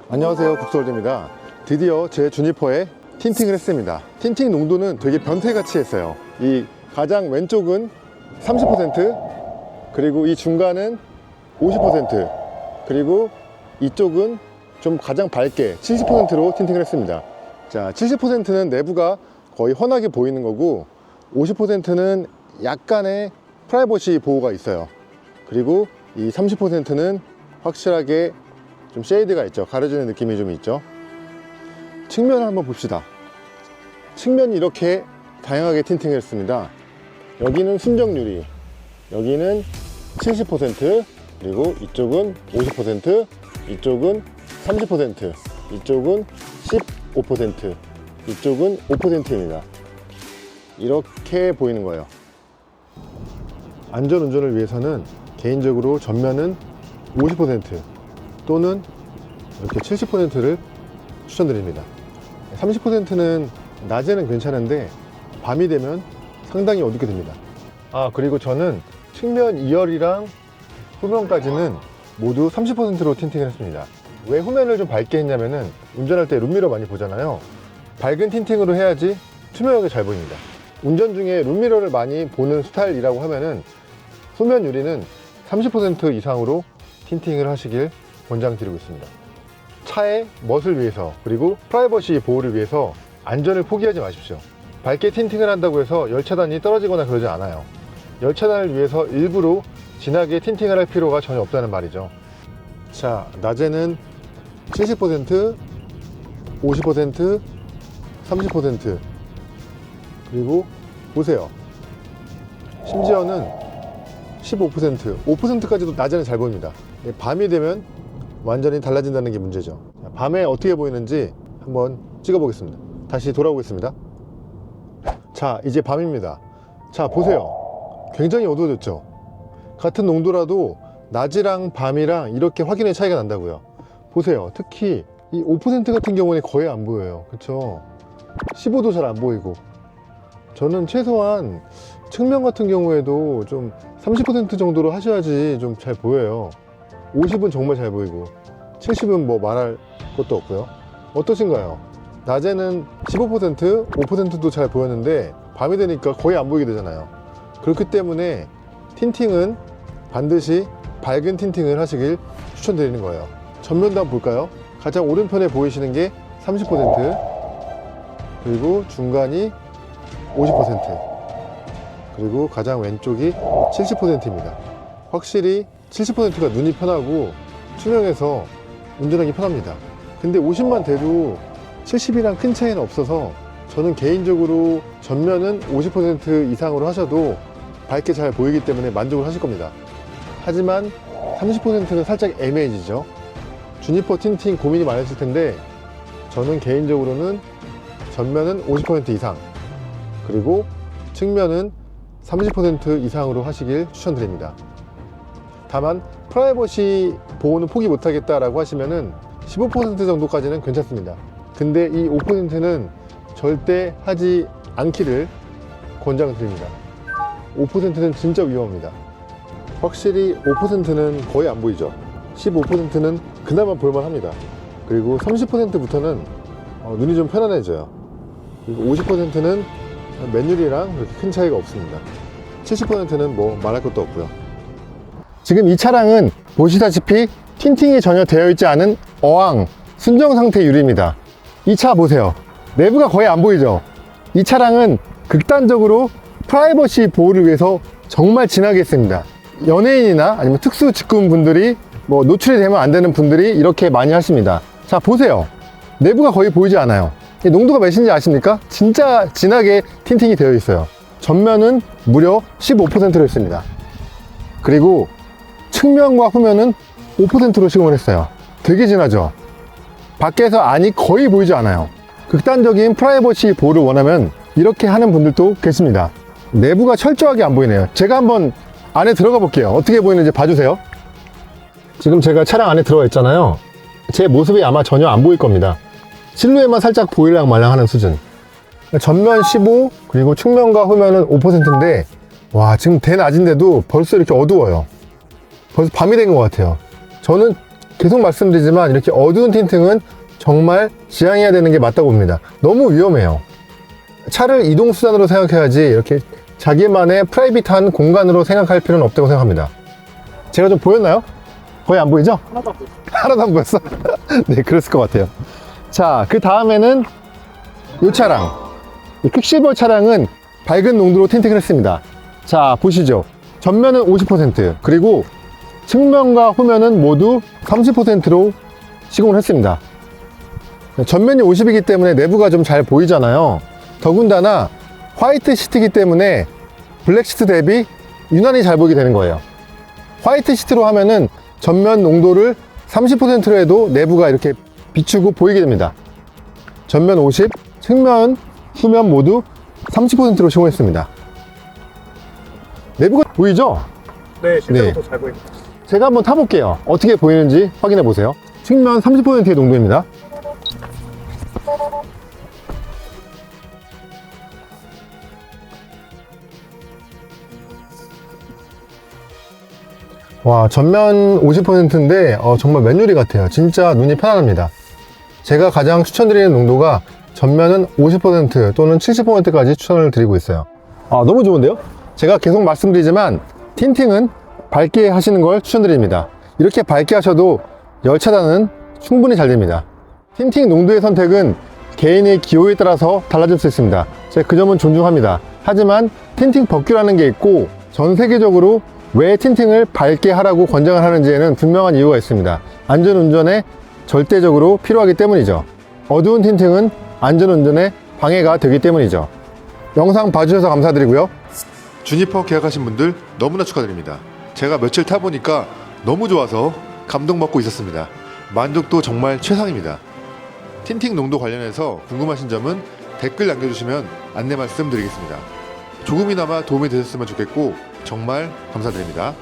안녕하세요, 국소월드입니다. 드디어 제 주니퍼에 틴팅을 했습니다. 틴팅 농도는 되게 변태같이 했어요. 이 가장 왼쪽은 30%, 그리고 이 중간은 50%, 그리고 이쪽은 좀 가장 밝게 70%로 틴팅을 했습니다. 자, 70%는 내부가 거의 환하게 보이는 거고, 50%는 약간의 프라이버시 보호가 있어요. 그리고 이 30%는 확실하게 좀 쉐이드가 있죠. 가려지는 느낌이 좀 있죠. 측면을 한번 봅시다. 측면이 이렇게 다양하게 틴팅을 했습니다. 여기는 순정 유리, 여기는 70%, 그리고 이쪽은 50%, 이쪽은 30%, 이쪽은 15%, 이쪽은 5%입니다. 이렇게 보이는 거예요. 안전운전을 위해서는 개인적으로 전면은 50% 또는 이렇게 70%를 추천드립니다. 30%는 낮에는 괜찮은데 밤이 되면 상당히 어둡게 됩니다. 그리고 저는 측면 2열이랑 후면까지는 모두 30%로 틴팅을 했습니다. 왜 후면을 좀 밝게 했냐면은 운전할 때 룸미러 많이 보잖아요. 밝은 틴팅으로 해야지 투명하게 잘 보입니다. 운전 중에 룸미러를 많이 보는 스타일이라고 하면은 후면 유리는 30% 이상으로 틴팅을 하시길 권장드리고 있습니다. 차의 멋을 위해서, 그리고 프라이버시 보호를 위해서 안전을 포기하지 마십시오. 밝게 틴팅을 한다고 해서 열차단이 떨어지거나 그러지 않아요. 열차단을 위해서 일부러 진하게 틴팅을 할 필요가 전혀 없다는 말이죠. 자, 낮에는 70%, 50%, 30%, 그리고 보세요. 심지어는 15%, 5%까지도 낮에는 잘 보입니다. 밤이 되면 완전히 달라진다는 게 문제죠. 밤에 어떻게 보이는지 한번 찍어 보겠습니다. 다시 돌아오겠습니다. 자, 이제 밤입니다. 자, 보세요. 굉장히 어두워졌죠. 같은 농도라도 낮이랑 밤이랑 이렇게 확연히 차이가 난다고요. 보세요. 특히 이 5% 같은 경우는 거의 안 보여요. 그쵸? 15도 잘 안 보이고. 저는 최소한 측면 같은 경우에도 좀 30% 정도로 하셔야지 좀 잘 보여요. 50은 정말 잘 보이고 70은 뭐 말할 것도 없고요. 어떠신가요? 낮에는 15%, 5%도 잘 보였는데 밤이 되니까 거의 안 보이게 되잖아요. 그렇기 때문에 틴팅은 반드시 밝은 틴팅을 하시길 추천드리는 거예요. 전면도 한번 볼까요? 가장 오른편에 보이시는 게 30%, 그리고 중간이 50%, 그리고 가장 왼쪽이 70%입니다. 확실히 70%가 눈이 편하고 투명해서 운전하기 편합니다. 근데 50만 돼도 70이랑 큰 차이는 없어서 저는 개인적으로 전면은 50% 이상으로 하셔도 밝게 잘 보이기 때문에 만족을 하실 겁니다. 하지만 30%는 살짝 애매해지죠. 주니퍼 틴팅 고민이 많으실 텐데 저는 개인적으로는 전면은 50% 이상, 그리고 측면은 30% 이상으로 하시길 추천드립니다. 다만 프라이버시 보호는 포기 못하겠다라고 하시면은 15% 정도까지는 괜찮습니다. 근데 이 5%는 절대 하지 않기를 권장드립니다. 5%는 진짜 위험합니다. 확실히 5%는 거의 안 보이죠. 15%는 그나마 볼만합니다. 그리고 30%부터는 눈이 좀 편안해져요. 그리고 50%는 맨유리랑 그렇게 큰 차이가 없습니다. 70%는 뭐 말할 것도 없고요. 지금 이 차량은 보시다시피 틴팅이 전혀 되어 있지 않은 어항 순정 상태 유리입니다. 이 차 보세요. 내부가 거의 안 보이죠. 이 차량은 극단적으로 프라이버시 보호를 위해서 정말 진하게 했습니다. 연예인이나 아니면 특수 직군 분들이 뭐 노출이 되면 안 되는 분들이 이렇게 많이 하십니다. 자, 보세요. 내부가 거의 보이지 않아요. 이 농도가 몇인지 아십니까? 진짜 진하게 틴팅이 되어 있어요. 전면은 무려 15%로 했습니다. 그리고 측면과 후면은 5%로 시공을 했어요. 되게 진하죠? 밖에서 안이 거의 보이지 않아요. 극단적인 프라이버시 보호를 원하면 이렇게 하는 분들도 계십니다. 내부가 철저하게 안 보이네요. 제가 한번 안에 들어가 볼게요. 어떻게 보이는지 봐주세요. 지금 제가 차량 안에 들어가 있잖아요. 제 모습이 아마 전혀 안 보일 겁니다. 실루엣만 살짝 보일랑 말랑 하는 수준. 전면 15, 그리고 측면과 후면은 5%인데 와, 지금 대낮인데도 벌써 이렇게 어두워요. 벌써 밤이 된 것 같아요. 저는 계속 말씀드리지만 이렇게 어두운 틴팅은 정말 지양해야 되는 게 맞다고 봅니다. 너무 위험해요. 차를 이동수단으로 생각해야지 이렇게 자기만의 프라이빗한 공간으로 생각할 필요는 없다고 생각합니다. 제가 좀 보였나요? 거의 안 보이죠? 하나도 안 보여. 하나도 안 보였어? 네, 그랬을 것 같아요. 자, 그 다음에는 이 차량. 이 퀵실버 차량은 밝은 농도로 틴팅을 했습니다. 자, 보시죠. 전면은 50%, 그리고 측면과 후면은 모두 30%로 시공을 했습니다. 전면이 50이기 때문에 내부가 좀 잘 보이잖아요. 더군다나 화이트 시트이기 때문에 블랙 시트 대비 유난히 잘 보이게 되는 거예요. 화이트 시트로 하면은 전면 농도를 30%로 해도 내부가 이렇게 비추고 보이게 됩니다. 전면 50, 측면, 후면 모두 30%로 시공했습니다. 내부가 보이죠? 네, 실제로도 잘 보입니다. 제가 한번 타볼게요. 어떻게 보이는지 확인해 보세요. 측면 30%의 농도입니다. 와, 전면 50%인데 정말 맨유리 같아요. 진짜 눈이 편안합니다. 제가 가장 추천드리는 농도가 전면은 50% 또는 70%까지 추천을 드리고 있어요. 너무 좋은데요? 제가 계속 말씀드리지만 틴팅은 밝게 하시는 걸 추천드립니다. 이렇게 밝게 하셔도 열 차단은 충분히 잘 됩니다. 틴팅 농도의 선택은 개인의 기호에 따라서 달라질 수 있습니다. 제가 그 점은 존중합니다. 하지만 틴팅 법규라는 게 있고 전 세계적으로 왜 틴팅을 밝게 하라고 권장을 하는지에는 분명한 이유가 있습니다. 안전운전에 절대적으로 필요하기 때문이죠. 어두운 틴팅은 안전운전에 방해가 되기 때문이죠. 영상 봐주셔서 감사드리고요. 주니퍼 계약하신 분들 너무나 축하드립니다. 제가 며칠 타보니까 너무 좋아서 감동받고 있었습니다. 만족도 정말 최상입니다. 틴팅 농도 관련해서 궁금하신 점은 댓글 남겨주시면 안내 말씀드리겠습니다. 조금이나마 도움이 되셨으면 좋겠고 정말 감사드립니다.